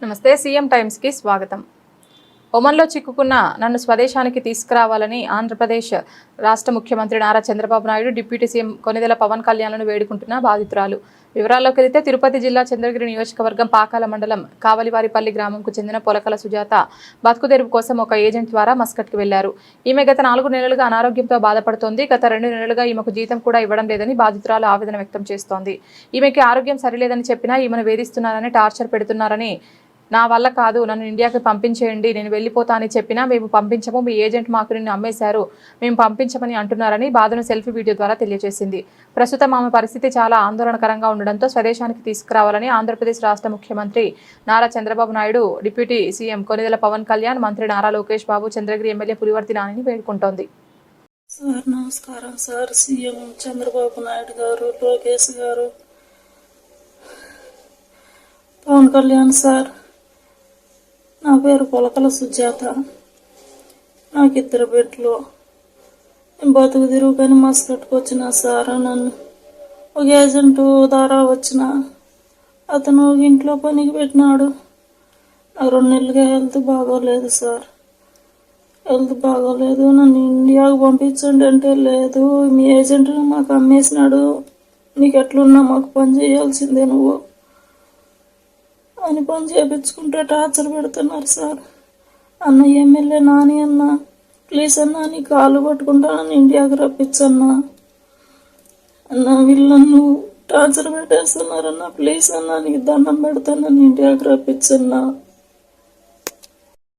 నమస్తే CM times కి స్వాగతం. ఒమన్లో చిక్కుకున్న నన్ను స్వదేశానికి తీసుకురావాలని ఆంధ్రప్రదేశ్ రాష్ట్ర ముఖ్యమంత్రి నారా చంద్రబాబు నాయుడు డిప్యూటీ సీఎం కొనిదెల పవన్ కళ్యాణ్లను వేడుకుంటున్న బాధితురాలు. వివరాల్లోకి వెళితే తిరుపతి జిల్లా చంద్రగిరి నియోజకవర్గం పాకాల మండలం కావలివారిపల్లి గ్రామంకు చెందిన పొలకల సుజాత బతుకుదెరువు కోసం ఒక ఏజెంట్ ద్వారా మస్కట్కి వెళ్లారు. ఈమె గత 4 నెలలుగా అనారోగ్యంతో బాధపడుతోంది. గత 2 నెలలుగా ఈమెకు జీతం కూడా ఇవ్వడం లేదని బాధితురాలు ఆవేదన వ్యక్తం చేస్తోంది. ఈమెకి ఆరోగ్యం సరిలేదని చెప్పినా ఈమెను వేధిస్తున్నారని, టార్చర్ పెడుతున్నారని, నా వల్ల కాదు, నన్ను ఇండియాకి పంపించేయండి, నేను వెళ్ళిపోతా అని చెప్పినా మేము పంపించము, మీ ఏజెంట్ మాకు నిన్ను అమ్మేశారు, మేము పంపించమని అంటున్నారని బాధను సెల్ఫీ వీడియో ద్వారా తెలియజేసింది. ప్రస్తుతం ఆమె పరిస్థితి చాలా ఆందోళనకరంగా ఉండడంతో స్వదేశానికి తీసుకురావాలని ఆంధ్రప్రదేశ్ రాష్ట్ర ముఖ్యమంత్రి నారా చంద్రబాబు నాయుడు, డిప్యూటీ సీఎం కొనిదెల పవన్ కళ్యాణ్, మంత్రి నారా లోకేష్ బాబు, చంద్రగిరి ఎమ్మెల్యే పులివర్తి నానిని వేడుకుంటోంది. సార్ నమస్కారం సార్. సీఎం చంద్రబాబు నాయుడు గారు, లోకేష్ గారు, పవన్ కళ్యాణ్ సార్, నా పేరు పొలకల సుజాత. నాకు 2 బిడ్డలు. బతుకు తిరుగుకొని మస్కట్కి వచ్చిన సార్. నన్ను ఒక ఏజెంట్ ద్వారా వచ్చిన అతను ఇంట్లో పనికి పెట్టినాడు. నాకు 2 నెలలుగా హెల్త్ బాగోలేదు సార్. హెల్త్ బాగోలేదు, నన్ను ఇండియాకు పంపించండి అంటే లేదు, మీ ఏజెంట్ మాకు అమ్మేసినాడు, నీకు ఎట్లున్నా మాకు పని చేయాల్సిందే నువ్వు అని పని చేయించుకుంటే టార్చర్ పెడుతున్నారు సార్. అన్న ఎమ్మెల్యే నాని అన్న, ప్లీజ్ అన్న నీ కాళ్ళు పట్టుకుంటానని ఇండియాకి రప్పించన్నా అన్న, వీళ్ళను టార్చర్ పెట్టేస్తున్నారన్న, ప్లీజ్ అన్న నీకు దండం పెడతానని ఇండియాకి రప్పించన్నా.